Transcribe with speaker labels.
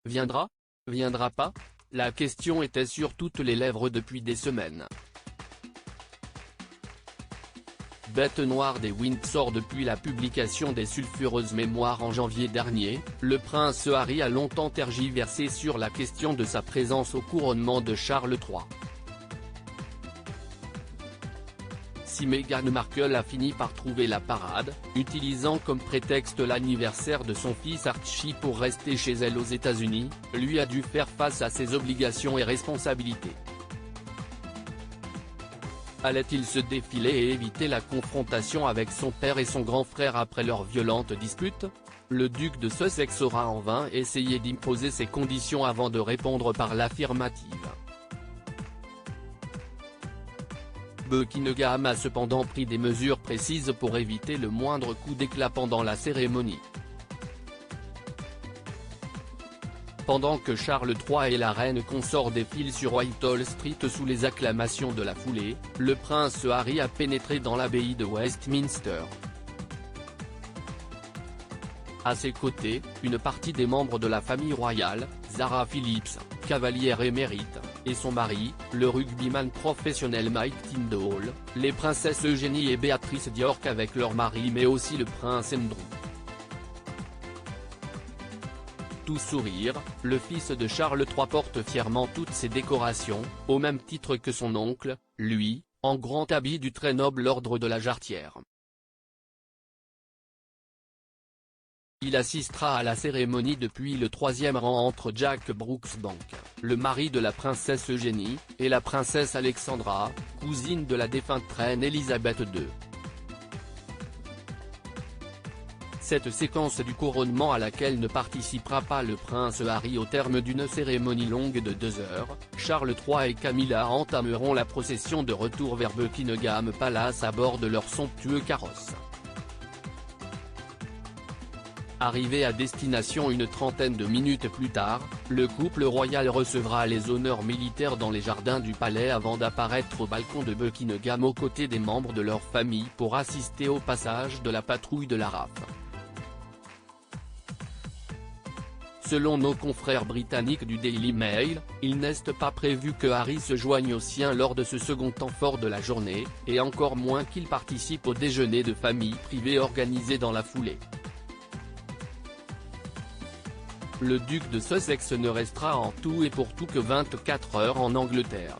Speaker 1: Viendra? Viendra pas? La question était sur toutes les lèvres depuis des semaines. Bête noire des Windsor. Depuis la publication des sulfureuses mémoires en janvier dernier, le prince Harry a longtemps tergiversé sur la question de sa présence au couronnement de Charles III. Si Meghan Markle a fini par trouver la parade, utilisant comme prétexte l'anniversaire de son fils Archie pour rester chez elle aux États-Unis, lui a dû faire face à ses obligations et responsabilités. Allait-il se défiler et éviter la confrontation avec son père et son grand frère après leur violente dispute? Le duc de Sussex aura en vain essayé d'imposer ses conditions avant de répondre par l'affirmative. Buckingham a cependant pris des mesures précises pour éviter le moindre coup d'éclat pendant la cérémonie. Pendant que Charles III et la reine consort défilent sur Whitehall Street sous les acclamations de la foulée, le prince Harry a pénétré dans l'abbaye de Westminster. À ses côtés, une partie des membres de la famille royale, Zara Phillips, cavalière émérite, et son mari, le rugbyman professionnel Mike Tindall, les princesses Eugénie et Béatrice d'York avec leur mari mais aussi le prince Andrew. Tout sourire, le fils de Charles III porte fièrement toutes ses décorations, au même titre que son oncle, lui, en grand habit du très noble ordre de la Jarretière. Il assistera à la cérémonie depuis le troisième rang entre Jack Brooksbank, le mari de la princesse Eugénie, et la princesse Alexandra, cousine de la défunte reine Elisabeth II. Cette séquence du couronnement à laquelle ne participera pas le prince Harry au terme d'une cérémonie longue de 2 heures, Charles III et Camilla entameront la procession de retour vers Buckingham Palace à bord de leur somptueux carrosse. Arrivé à destination une trentaine de minutes plus tard, le couple royal recevra les honneurs militaires dans les jardins du palais avant d'apparaître au balcon de Buckingham aux côtés des membres de leur famille pour assister au passage de la patrouille de la RAF. Selon nos confrères britanniques du Daily Mail, il n'est pas prévu que Harry se joigne aux siens lors de ce second temps fort de la journée, et encore moins qu'il participe au déjeuner de famille privé organisé dans la foulée. Le duc de Sussex ne restera en tout et pour tout que 24 heures en Angleterre.